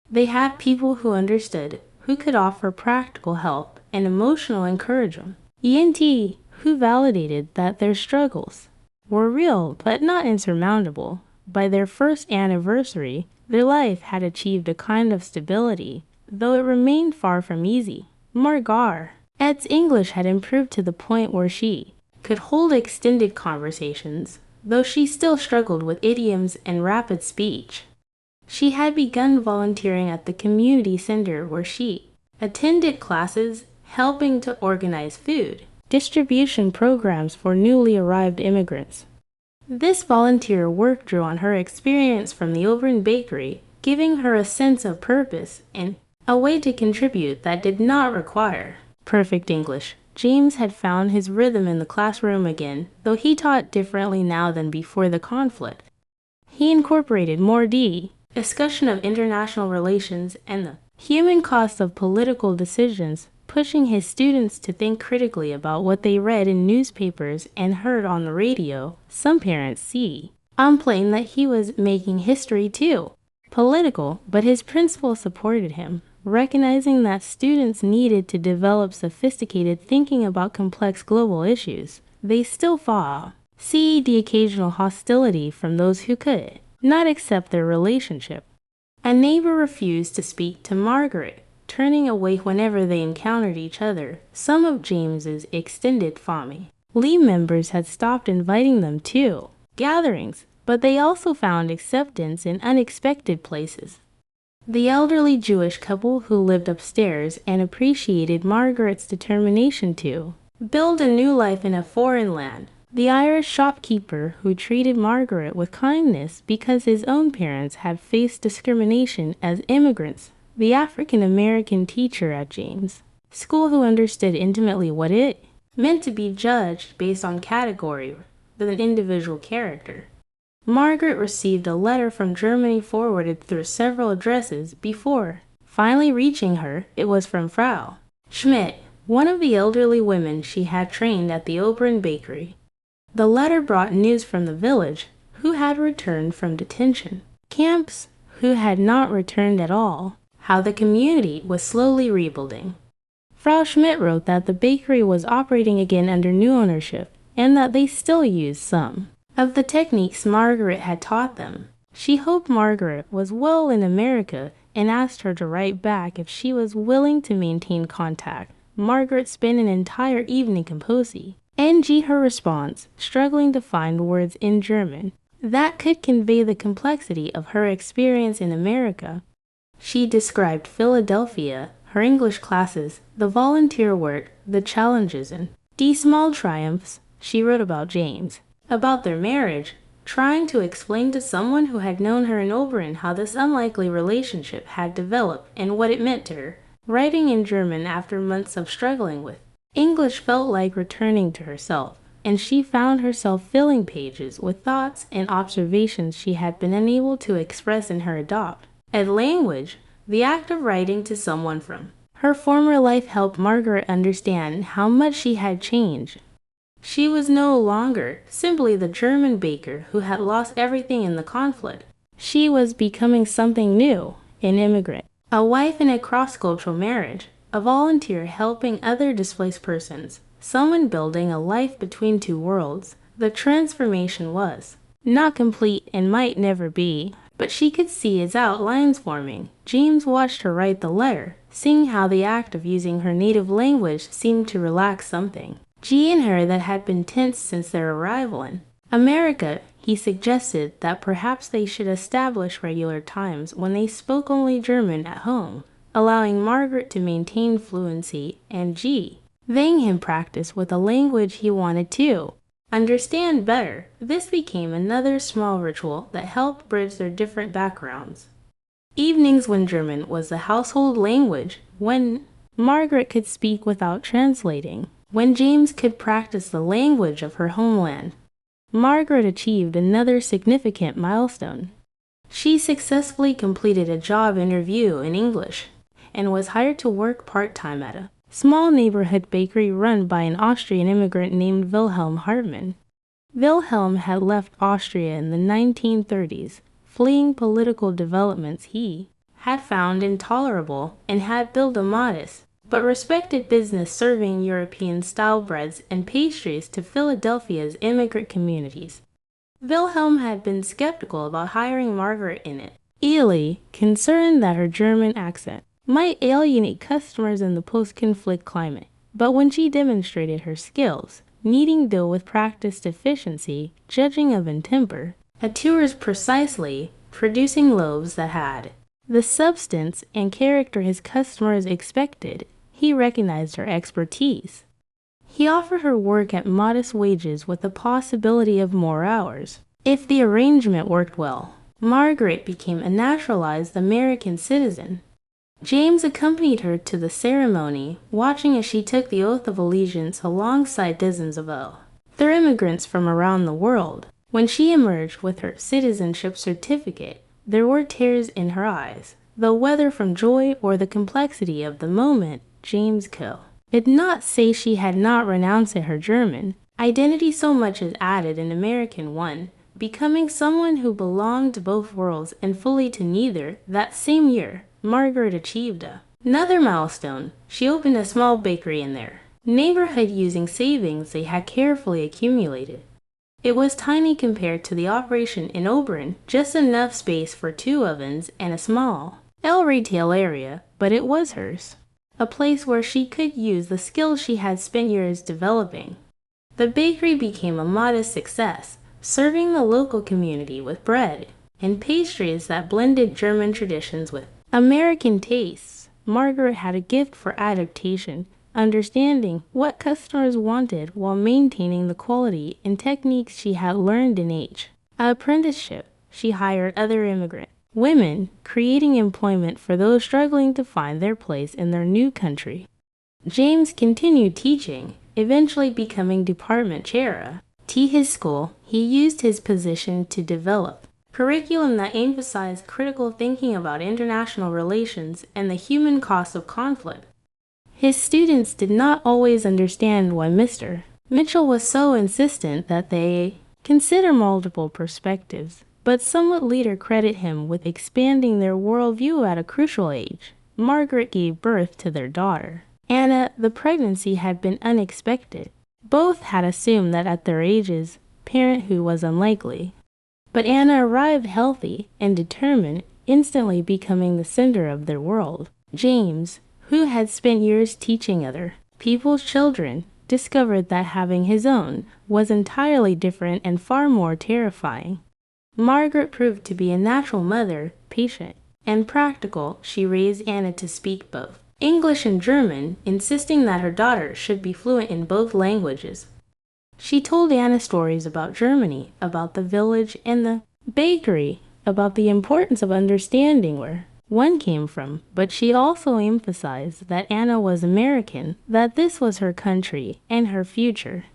They had people who understood, who could offer practical help and emotional encouragement. Who validated that their struggles were real but not insurmountable. By their first anniversary, their life had achieved a kind of stability, though it remained far from easy. Margaret's English had improved to the point where she could hold extended conversations, though she still struggled with idioms and rapid speech. She had begun volunteering at the community center where she attended classes, helping to organize food distribution programs for newly arrived immigrants. This volunteer work drew on her experience from the oven bakery, giving her a sense of purpose and a way to contribute that did not require perfect English. James had found his rhythm in the classroom again, though he taught differently now than before the conflict. He incorporated more discussion of international relations and the human cost of political decisions, pushing his students to think critically about what they read in newspapers and heard on the radio. Some parents complained that he was making history too political, but his principal supported him, recognizing that students needed to develop sophisticated thinking about complex global issues. They still the occasional hostility from those who could not accept their relationship. A neighbor refused to speak to Margaret, turning away whenever they encountered each other. Some of James's extended family members had stopped inviting them to gatherings, but they also found acceptance in unexpected places. The elderly Jewish couple who lived upstairs and appreciated Margaret's determination to build a new life in a foreign land. The Irish shopkeeper who treated Margaret with kindness because his own parents had faced discrimination as immigrants. The African American teacher at James' school who understood intimately what it meant to be judged based on category than an individual character. Margaret received a letter from Germany forwarded through several addresses before finally reaching her. It was from Frau Schmidt, one of the elderly women she had trained at the Oberon bakery. The letter brought news from the village, who had returned from detention camps, who had not returned at all, how the community was slowly rebuilding. Frau Schmidt wrote that the bakery was operating again under new ownership, and that they still used some of the techniques Margaret had taught them. She hoped Margaret was well in America and asked her to write back if she was willing to maintain contact. Margaret spent an entire evening composing. Her response, struggling to find words in German that could convey the complexity of her experience in America. She described Philadelphia, her English classes, the volunteer work, the challenges, and the small triumphs. She wrote about James, about their marriage, trying to explain to someone who had known her in Oberon how this unlikely relationship had developed and what it meant to her. Writing in German after months of struggling with English felt like returning to herself, and she found herself filling pages with thoughts and observations she had been unable to express in her adopted language. The act of writing to someone from her former life helped Margaret understand how much she had changed. She was no longer simply the German baker who had lost everything in the conflict. She was becoming something new, an immigrant, a wife in a cross-cultural marriage, a volunteer helping other displaced persons, someone building a life between two worlds. The transformation was not complete and might never be, but she could see its outlines forming. James watched her write the letter, seeing how the act of using her native language seemed to relax something in her that had been tense since their arrival in America. He suggested that perhaps they should establish regular times when they spoke only German at home, allowing Margaret to maintain fluency and giving him practice with a language he wanted to understand better. This became another small ritual that helped bridge their different backgrounds. Evenings when German was the household language, when Margaret could speak without translating, when James could practice the language of her homeland. Margaret achieved another significant milestone. She successfully completed a job interview in English and was hired to work part-time at a small neighborhood bakery run by an Austrian immigrant named Wilhelm Hartmann. Wilhelm had left Austria in the 1930s, fleeing political developments he had found intolerable, and had built a modest but respected business serving European-style breads and pastries to Philadelphia's immigrant communities. Wilhelm had been skeptical about hiring Margaret in it, Ely, concerned that her German accent might alienate customers in the post-conflict climate. But when she demonstrated her skills, kneading dough with practiced efficiency, judging of temper, attours precisely, producing loaves that had the substance and character his customers expected, he recognized her expertise. He offered her work at modest wages with the possibility of more hours. If the arrangement worked well, Margaret became a naturalized American citizen. James accompanied her to the ceremony, watching as she took the oath of allegiance alongside dozens of other immigrants from around the world. When she emerged with her citizenship certificate, there were tears in her eyes, though whether from joy or the complexity of the moment, James did not say she had not renounced her German identity so much as added an American one, becoming someone who belonged to both worlds and fully to neither. That same year, Margaret achieved another milestone. She opened a small bakery in their neighborhood using savings they had carefully accumulated. It was tiny compared to the operation in Oberon, just enough space for 2 ovens and a small retail area, but it was hers. A place where she could use the skills she had spent years developing. The bakery became a modest success, serving the local community with bread and pastries that blended German traditions with American tastes. Margaret had a gift for adaptation. understanding what customers wanted while maintaining the quality and techniques she had learned in age. Apprenticeship, she hired other immigrant women, creating employment for those struggling to find their place in their new country. James continued teaching, eventually becoming department chair. At his school, he used his position to develop curriculum that emphasized critical thinking about international relations and the human cost of conflict. His students did not always understand why Mr. Mitchell was so insistent that they consider multiple perspectives, but somewhat later credit him with expanding their worldview at a crucial age. Margaret gave birth to their daughter. Anna, the pregnancy had been unexpected. Both had assumed that at their ages, parenthood was unlikely. But Anna arrived healthy and determined, instantly becoming the center of their world. James, who had spent years teaching other people's children, discovered that having his own was entirely different and far more terrifying. Margaret proved to be a natural mother, patient and practical. She raised Anna to speak both English and German, insisting that her daughter should be fluent in both languages. She told Anna stories about Germany, about the village and the bakery, about the importance of understanding where one came from, but she also emphasized that Anna was American, that this was her country and her future.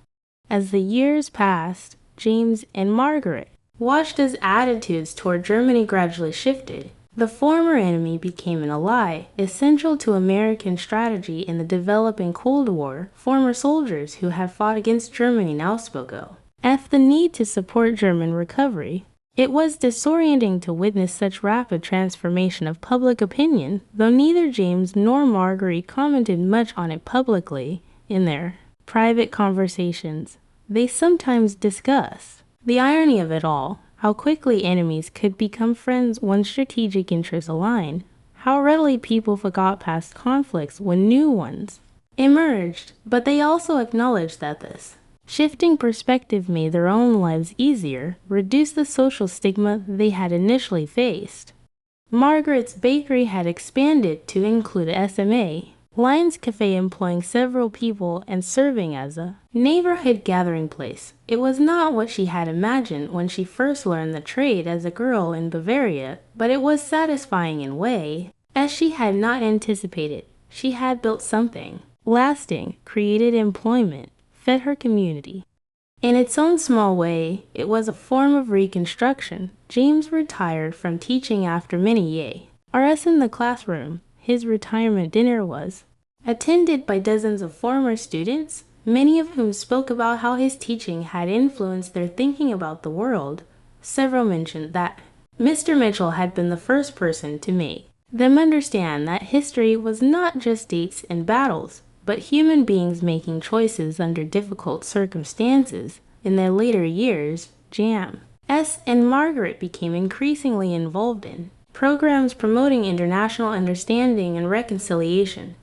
As the years passed, James and Margaret watched as attitudes toward Germany gradually shifted. The former enemy became an ally, essential to American strategy in the developing Cold War. Former soldiers who had fought against Germany now spoke of the need to support German recovery. It was disorienting to witness such rapid transformation of public opinion, though neither James nor Marguerite commented much on it publicly. In their private conversations, they sometimes discussed the irony of it all, how quickly enemies could become friends when strategic interests aligned, how readily people forgot past conflicts when new ones emerged, but they also acknowledged that this shifting perspective made their own lives easier, reduced the social stigma they had initially faced. Margaret's bakery had expanded to include SMA, Lyons Cafe, employing several people and serving as a neighborhood gathering place. It was not what she had imagined when she first learned the trade as a girl in Bavaria, but it was satisfying in a way, as she had not anticipated. She had built something lasting, created employment, fed her community. In its own small way, it was a form of reconstruction. James retired from teaching after many years in the classroom. His retirement dinner was attended by dozens of former students, many of whom spoke about how his teaching had influenced their thinking about the world. Several mentioned that Mr. Mitchell had been the first person to make them understand that history was not just dates and battles, but human beings making choices under difficult circumstances. In their later years, James and Margaret became increasingly involved in programs promoting international understanding and reconciliation.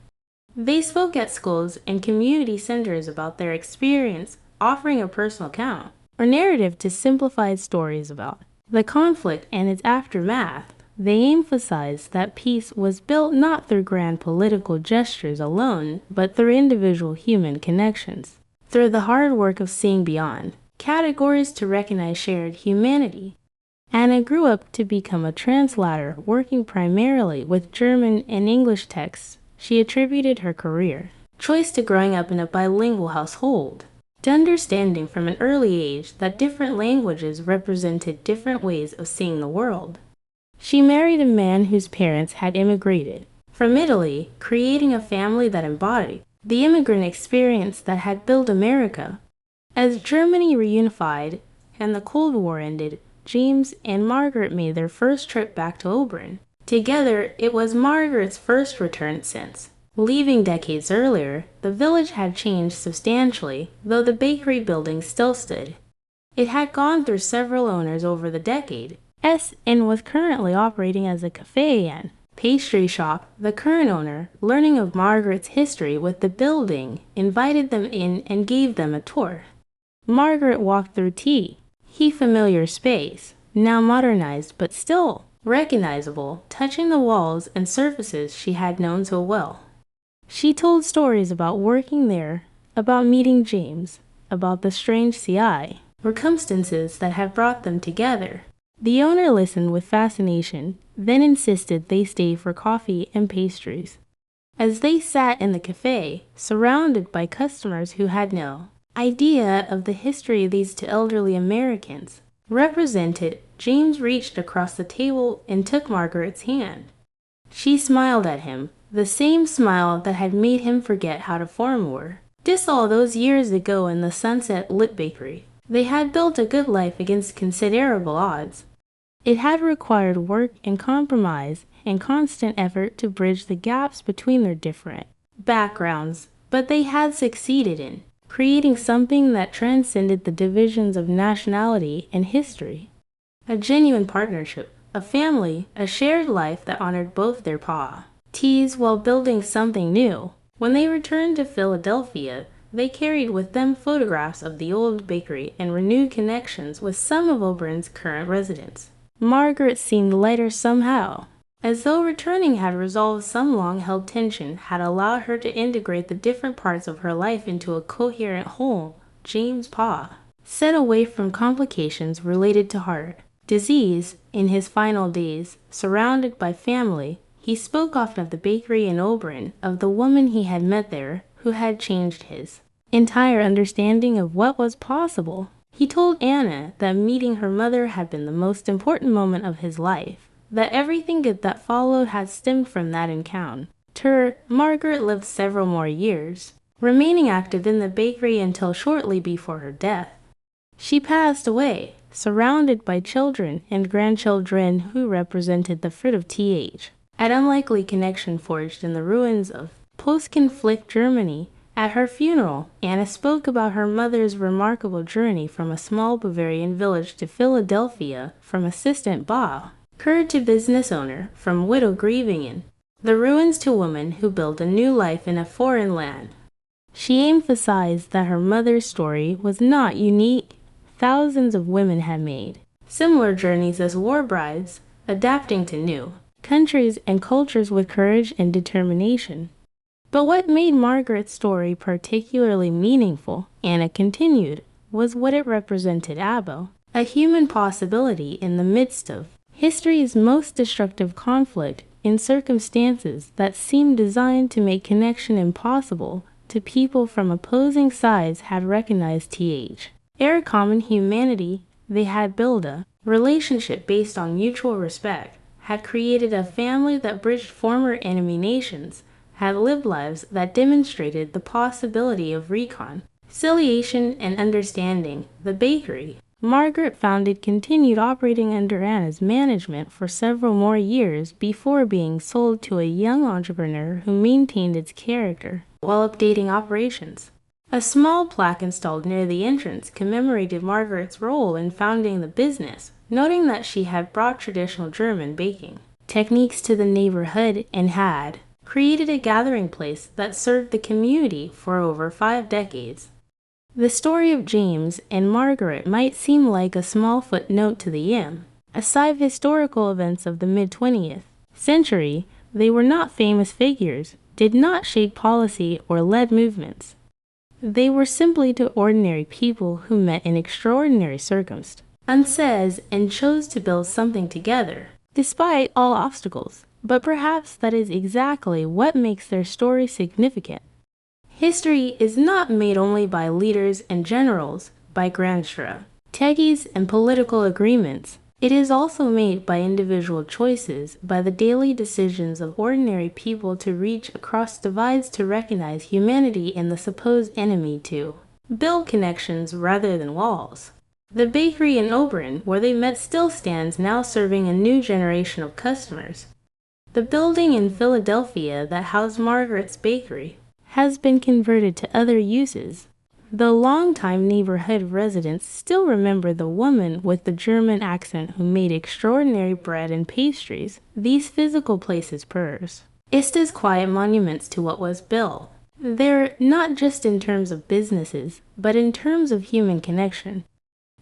They spoke at schools and community centers about their experience, offering a personal account or narrative to simplify stories about the conflict and its aftermath. They emphasized that peace was built not through grand political gestures alone, but through individual human connections, through the hard work of seeing beyond categories to recognize shared humanity. Anna grew up to become a translator, working primarily with German and English texts. She attributed her career choice to growing up in a bilingual household, to understanding from an early age that different languages represented different ways of seeing the world. She married a man whose parents had immigrated from Italy, creating a family that embodied the immigrant experience that had built America. As Germany reunified and the Cold War ended, James and Margaret made their first trip back to Oberlin. Together, it was Margaret's first return since leaving decades earlier. The village had changed substantially, though the bakery building still stood. It had gone through several owners over the decade, and was currently operating as a cafe and pastry shop. The current owner, learning of Margaret's history with the building, invited them in and gave them a tour. Margaret walked through familiar space, now modernized but still recognizable, touching the walls and surfaces she had known so well. She told stories about working there, about meeting James, about the strange CI, circumstances that had brought them together. The owner listened with fascination, then insisted they stay for coffee and pastries. As they sat in the cafe, surrounded by customers who had no idea of the history these two elderly Americans represented, James reached across the table and took Margaret's hand. She smiled at him, the same smile that had made him forget how to farm war. This all those years ago in the sunset-lit bakery. They had built a good life against considerable odds. It had required work and compromise and constant effort to bridge the gaps between their different backgrounds, but they had succeeded in creating something that transcended the divisions of nationality and history. A genuine partnership, a family, a shared life that honored both their parties while building something new. When they returned to Philadelphia, they carried with them photographs of the old bakery and renewed connections with some of Obern's current residents. Margaret seemed lighter somehow, as though returning had resolved some long-held tension, had allowed her to integrate the different parts of her life into a coherent whole. James set away from complications related to heart disease in his final days, surrounded by family. He spoke often of the bakery in Oberon, of the woman he had met there, who had changed his entire understanding of what was possible. He told Anna that meeting her mother had been the most important moment of his life, that everything good that followed had stemmed from that encounter. Margaret lived several more years, remaining active in the bakery until shortly before her death. She passed away, surrounded by children and grandchildren who represented the fruit of th. An unlikely connection forged in the ruins of post-conflict Germany. At her funeral, Anna spoke about her mother's remarkable journey from a small Bavarian village to Philadelphia, from assistant baker to business owner, from widow grieving in the ruins to woman who built a new life in a foreign land. She emphasized that her mother's story was not unique. Thousands of women had made similar journeys as war brides, adapting to new countries and cultures with courage and determination. But what made Margaret's story particularly meaningful, Anna continued, was what it represented a human possibility in the midst of history's most destructive conflict, in circumstances that seemed designed to make connection impossible. To people from opposing sides had recognized their common humanity. They had built a relationship based on mutual respect, had created a family that bridged former enemy nations, had lived lives that demonstrated the possibility of reconciliation and understanding. The bakery Margaret founded continued operating under Anna's management for several more years before being sold to a young entrepreneur who maintained its character while updating operations. A small plaque installed near the entrance commemorated Margaret's role in founding the business, noting that she had brought traditional German baking techniques to the neighborhood and had created a gathering place that served the community for over 5 decades. The story of James and Margaret might seem like a small footnote to the aside of historical events of the mid-20th century. They were not famous figures, did not shape policy or led movements. They were simply two ordinary people who met in extraordinary circumstances and chose to build something together, despite all obstacles. But perhaps that is exactly what makes their story significant. History is not made only by leaders and generals, by grand strategies and political agreements. It is also made by individual choices, by the daily decisions of ordinary people to reach across divides, to recognize humanity in the supposed enemy, to build connections rather than walls. The bakery in Oberon, where they met, still stands, now serving a new generation of customers. The building in Philadelphia that housed Margaret's bakery has been converted to other uses. The longtime neighborhood residents still remember the woman with the German accent who made extraordinary bread and pastries. These physical places purse just as quiet monuments to what was built. They're not just in terms of businesses, but in terms of human connection.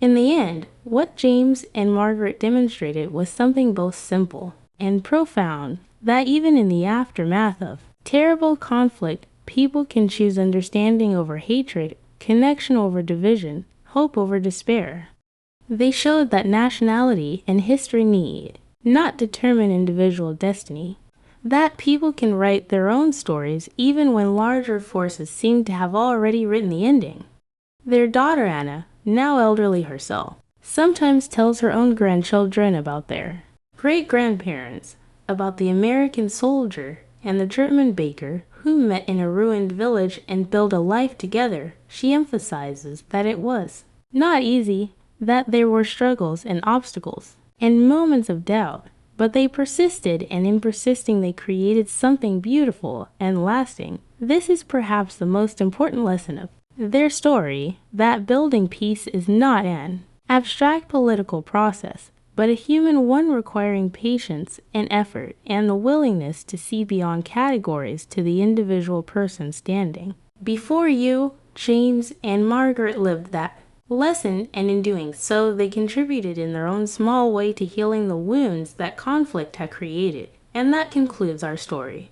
In the end, what James and Margaret demonstrated was something both simple and profound, that even in the aftermath of Terrible conflict. People can choose understanding over hatred, connection over division, hope over despair. They showed that nationality and history need not determine individual destiny, that people can write their own stories even when larger forces seem to have already written the ending. Their daughter Anna, now elderly herself, sometimes tells her own grandchildren about their great-grandparents, about the American soldier and the German baker who met in a ruined village and built a life together. She emphasizes that it was not easy, that there were struggles and obstacles and moments of doubt, but they persisted, and in persisting they created something beautiful and lasting. This is perhaps the most important lesson of their story, that building peace is not an abstract political process, but a human one requiring patience and effort and the willingness to see beyond categories to the individual person standing before you. James and Margaret lived that lesson, and in doing so, they contributed in their own small way to healing the wounds that conflict had created. And that concludes our story.